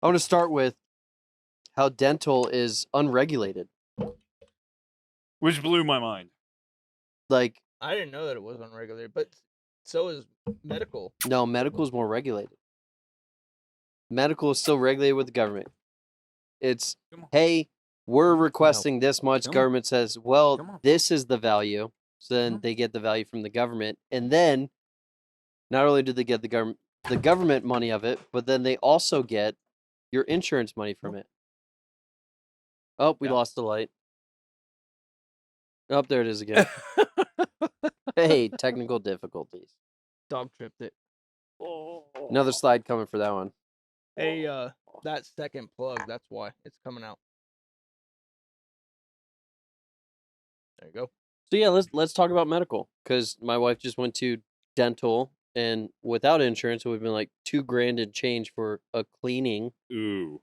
I want to start with how dental is unregulated. Which blew my mind. Like, I didn't know that it was unregulated, but so is medical. no, medical is more regulated. Medical is still regulated with the government. It's, Come on. hey, we're requesting this much. Come on. Government says, Come well, on. this is the value. So then on. they get the value from the government. And then not only do they get the government money of it, but then they also get your insurance money from it. Oh, we Yeah. lost the light. Oh, there it is again. Hey, technical difficulties. Dog tripped it. Another slide coming for that one. Hey, that second plug, that's why it's coming out. There you go. So yeah, let's talk about medical, because my wife just went to dental, and without insurance, it would have been like $2,000 and change for a cleaning, Ooh.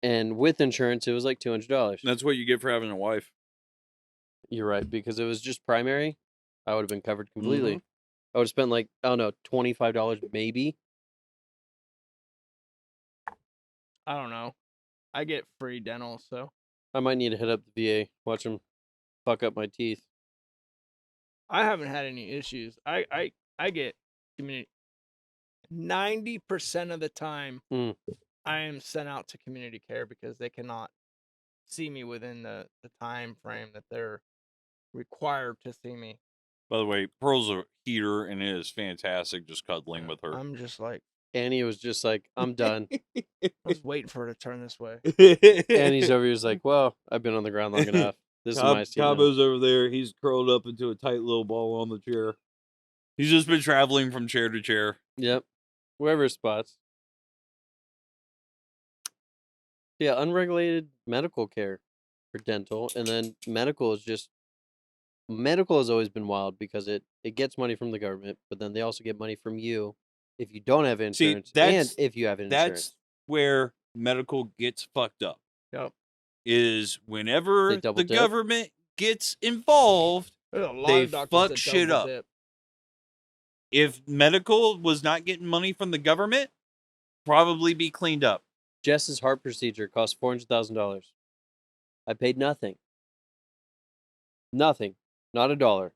and with insurance, it was like $200. That's what you get for having a wife. You're right, because it was just primary. I would have been covered completely. Mhm. I would have spent like, I don't know, $25 maybe. I don't know. I get free dental, so I might need to hit up the VA, watch them fuck up my teeth. I haven't had any issues. I get community. 90% of the time, Mm. I am sent out to community care because they cannot see me within the time frame that they're required to see me. By the way, Pearl's a heater, and it is fantastic just cuddling with her. I'm just like, Annie was just like, I'm done. I was waiting for her to turn this way. Annie's over here is like, well, I've been on the ground long enough. This is my seat now. Cabo's over there. He's curled up into a tight little ball on the chair. He's just been traveling from chair to chair. Yep. Wherever spots. Yeah, unregulated medical care for dental, and then medical has always been wild because it gets money from the government, but then they also get money from you if you don't have insurance and if you have insurance. That's where medical gets fucked up. Yep. Is whenever They double the dip? government gets involved, There's a lot they of doctors fuck that shit double up. dip. If medical was not getting money from the government, probably be cleaned up. Jess's heart procedure cost $400,000. I paid nothing. Nothing. Not a dollar.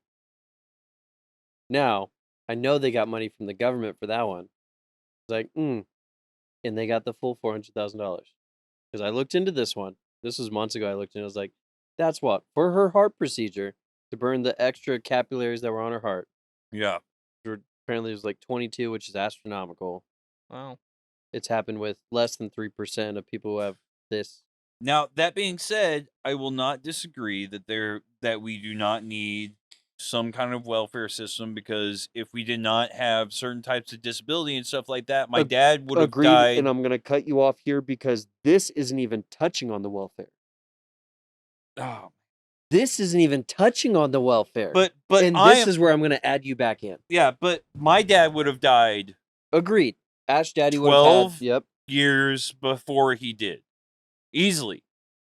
Now, I know they got money from the government for that one. It's like, and they got the full $400,000. Because I looked into this one. This was months ago. I looked into it. I was like, that's what? For her heart procedure, to burn the extra capillaries that were on her heart. Yeah. Apparently, it was like 22, which is astronomical. Wow. It's happened with less than 3% of people who have this. Now, that being said, I will not disagree that we do not need some kind of welfare system, because if we did not have certain types of disability and stuff like that, my dad would have Agreed, died. and I'm going to cut you off here because this isn't even touching on the welfare. Oh. This isn't even touching on the welfare. But and this is where I'm going to add you back in. Yeah, but my dad would have died. Agreed. Ash Daddy would 12 have had, years before he did. Easily.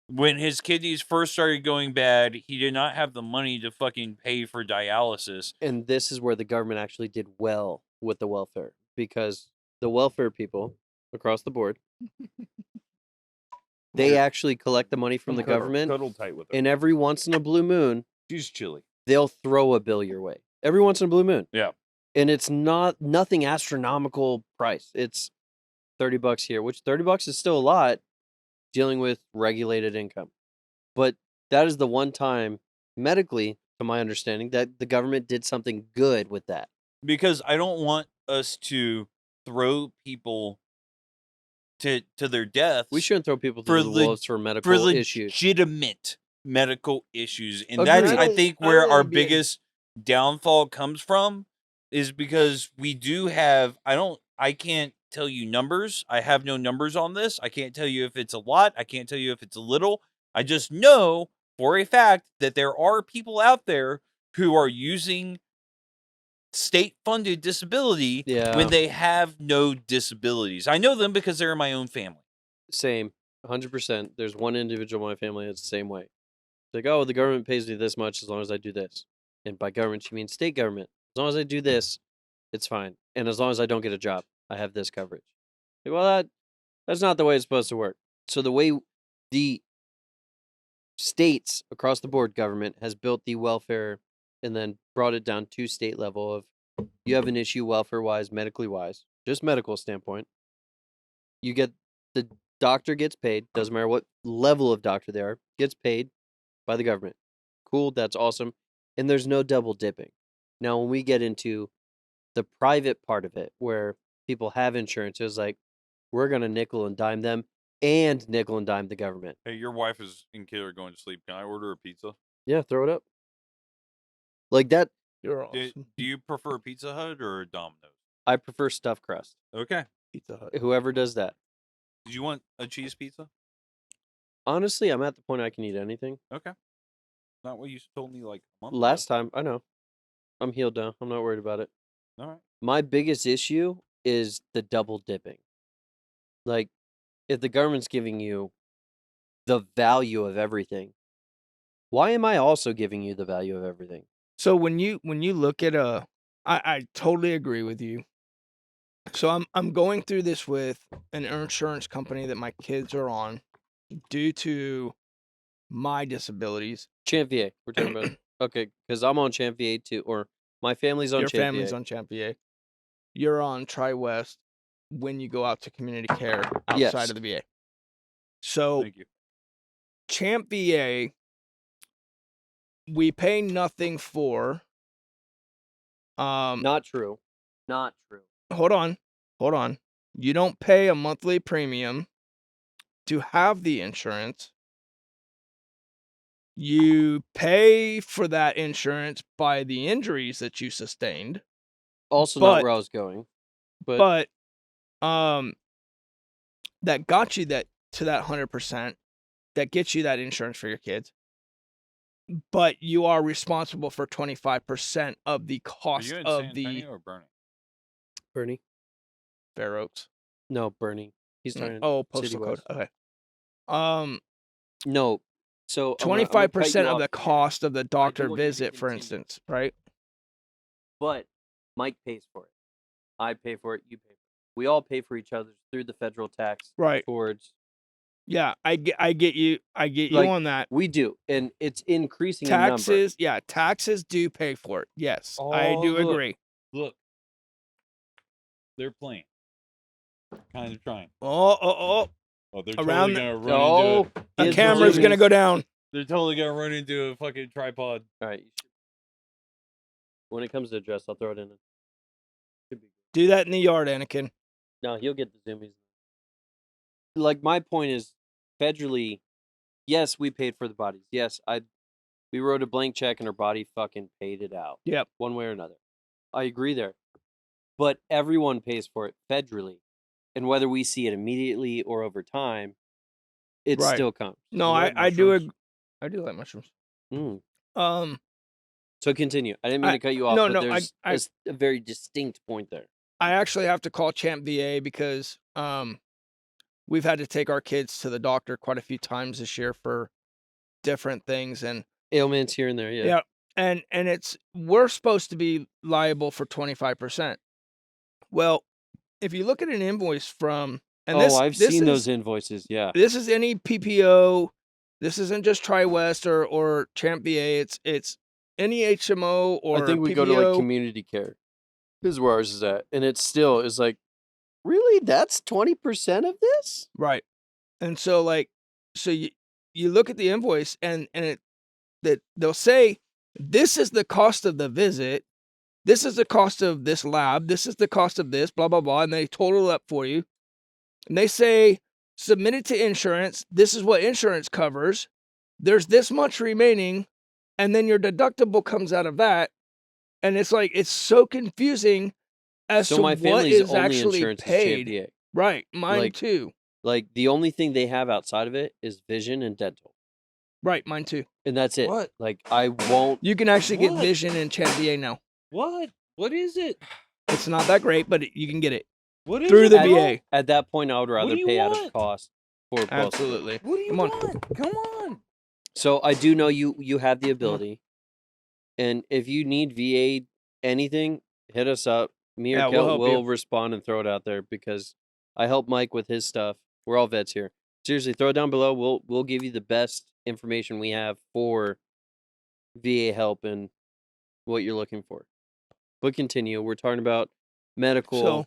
When his kidneys first started going bad, he did not have the money to fucking pay for dialysis. And this is where the government actually did well with the welfare, because the welfare people across the board, they actually collect the money from the government. Cuddle tight with her. And every once in a blue moon, she's chilly. They'll throw a bill your way. Every once in a blue moon. Yeah. And it's nothing astronomical price. It's $30 here, which $30 is still a lot dealing with regulated income. But that is the one time medically, to my understanding, that the government did something good with that. Because I don't want us to throw people to their deaths. We shouldn't throw people to the wolves for medical issues. Legitimate medical issues. And Agreed. that's, I think, where our biggest downfall comes from, is because we do have, I can't tell you numbers. I have no numbers on this. I can't tell you if it's a lot. I can't tell you if it's a little. I just know for a fact that there are people out there who are using state-funded disability when they have no disabilities. I know them because they're in my own family. Same, 100%. There's one individual in my family that's the same way. It's like, oh, the government pays me this much as long as I do this. And by government, she means state government. As long as I do this, it's fine. And as long as I don't get a job, I have this coverage. Like, well, That's not the way it's supposed to work. So the way the states across the board government has built the welfare and then brought it down to state level of you have an issue welfare wise, medically wise, just medical standpoint. You get the doctor gets paid, doesn't matter what level of doctor they are, gets paid by the government. Cool, that's awesome. And there's no double dipping. Now when we get into the private part of it where people have insurance, it's like we're gonna nickel and dime them and nickel and dime the government. Hey, your wife and kid are going to sleep. Can I order a pizza? Yeah, throw it up. Like that. You're Do awesome. you prefer Pizza Hut or Domino's? I prefer stuffed crust. Okay. Pizza Hut. Whoever does that. Did you want a cheese pizza? Honestly, I'm at the point I can eat anything. Okay. Not what you told me like a month Last time, I know. I'm healed now. I'm not worried about it. ago. All right. My biggest issue is the double dipping. Like, if the government's giving you the value of everything, why am I also giving you the value of everything? So when you look at I totally agree with you. So I'm going through this with an insurance company that my kids are on due to my disabilities. Champ VA, we're talking about. Okay, because I'm on Champ VA too, or my family's on Your Champ family's VA. on Champ VA. You're on Tri-West when you go out to community care outside Yes. of the VA. So Thank you. Champ VA, we pay nothing for. Not true. Not true. Hold on. You don't pay a monthly premium to have the insurance. You pay for that insurance by the injuries that you sustained. Also, not But where I was going. But that got you that to that 100%. That gets you that insurance for your kids. But you are responsible for 25% of the Are cost you in of San the Antonio or Bernie? Bernie, Fair Oaks. no, Bernie. He's talking Oh, City postal code. West. Okay. No. So I'm gonna cut 25% you of off the again. cost of the doctor want you to visit, for continue. instance, right? But Mike pays for it. I pay for it. You pay for it. We all pay for each other through the federal tax Right. towards. Yeah, I get you. I get you Like, on that. we do, and it's increasing in number. Taxes, yeah, taxes do pay for it. Yes, I Oh, do look. agree. Look. They're playing. Kind of trying. Oh, Oh, they're Around totally the- gonna run Oh, into it. a kids camera's with gonna zoomies. go down. They're totally gonna run into a fucking tripod. All right. When it comes to address, I'll throw it in. Should be good. Do that in the yard, Anakin. No, he'll get the zoomies. Like, my point is, federally, yes, we paid for the bodies. Yes, we wrote a blank check and our body fucking paid it out. Yep. One way or another. I agree there. But everyone pays for it federally. And whether we see it immediately or over time, it Right. still comes. No, You like I do. mushrooms? I do like mushrooms. Mm. So continue. I didn't mean to cut you off, no, but no, there's a very distinct point there. I actually have to call Champ VA because we've had to take our kids to the doctor quite a few times this year for different things, and Ailments here and there, yeah. and we're supposed to be liable for 25%. Well, if you look at an invoice from I've seen those invoices, yeah. This is any PPO. This isn't just Tri-West or Champ VA. It's any HMO or I think we PPO. go to like community care. This is where ours is at. And it still is like, really? That's 20% of this? Right. And so you look at the invoice and that they'll say, this is the cost of the visit. This is the cost of this lab. This is the cost of this, blah, blah, blah. And they total it up for you. And they say, submit it to insurance. This is what insurance covers. There's this much remaining. And then your deductible comes out of that. And it's like, it's so confusing as So to my what family's is only actually insurance is Champ paid. VA. Right. Mine Like- too. Like, the only thing they have outside of it is vision and dental. Right. Mine too. And that's it. What? Like, I won't. You can actually get What? vision in Champ VA now. What? What is it? It's not that great, but you can get it What is through it, the bro? VA. At that point, I would rather do you pay out of want? cost for both. Absolutely. What do you Come on. want? Come on. So I do know you have the ability. And if you need VA anything, hit us up. Me or Yeah, we'll Kel help will you. respond and throw it out there because I help Mike with his stuff. We're all vets here. Seriously, throw it down below. We'll give you the best information we have for VA help and what you're looking for. But continue. We're talking about medical. So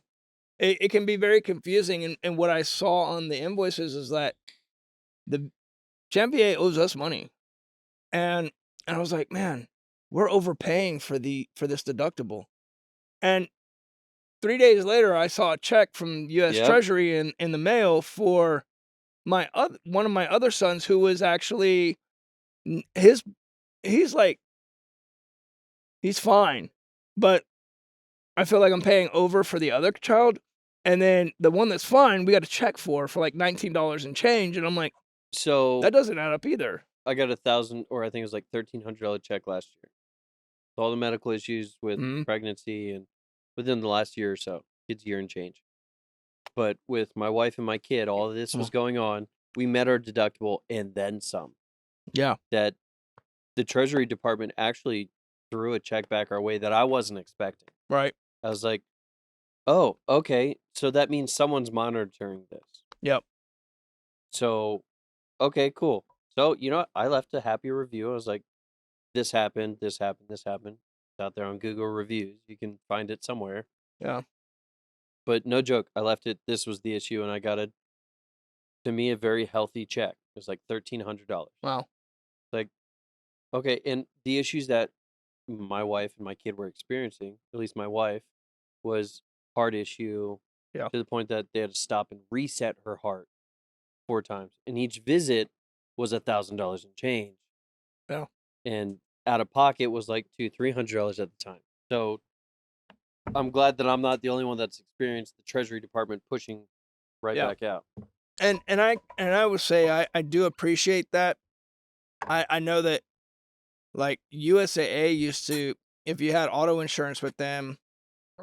it can be very confusing. And what I saw on the invoices is that the Champ VA owes us money. And I was like, man, we're overpaying for this deductible. And 3 days later, I saw a check from U.S. Yep. Treasury in the mail for one of my other sons who was actually he's fine, but I feel like I'm paying over for the other child, and then the one that's fine, we got a check for like $19 and change, and I'm like, So that doesn't add up either. I got $1,000, or I think it was like $1,300 check last year. So all the medical issues with pregnancy and within the last year or so, kid's year and change. But with my wife and my kid, all of this was going on. We met our deductible and then some. Yeah. That the Treasury Department actually threw a check back our way that I wasn't expecting. Right. I was like, oh, okay. So that means someone's monitoring this. Yep. So, okay, cool. So, you know what? I left a happy review. I was like, this happened, this happened, this happened. It's out there on Google reviews. You can find it somewhere. Yeah. But no joke, I left it. This was the issue, and I got to me, a very healthy check. It was like $1,300. Wow. Like, okay, and the issues that my wife and my kid were experiencing, at least my wife, was heart issue. Yeah. To the point that they had to stop and reset her heart 4 times, and each visit was $1,000 and change. Yeah. And out of pocket was like $200-$300 at the time. So I'm glad that I'm not the only one that's experienced the Treasury Department pushing right back out. And I would say I do appreciate that. I know that like USAA used to, if you had auto insurance with them,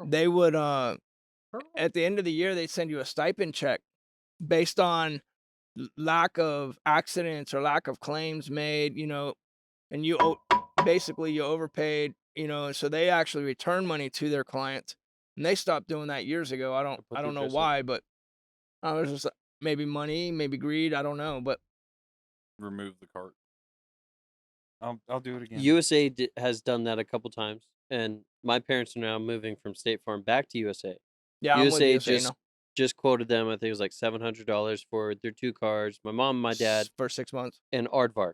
they would at the end of the year they'd send you a stipend check based on lack of accidents or lack of claims made, and basically you overpaid, so they actually return money to their clients, and they stopped doing that years ago. I don't know why, but I was just maybe money, maybe greed, I don't know, but Remove the cart. I'll do it again. USA has done that a couple times, and my parents are now moving from State Farm back to USA. yeah, I'm with USA USA now. just quoted them. I think it was like $700 for their 2 cars. My mom and my dad For 6 months. and Aardvark.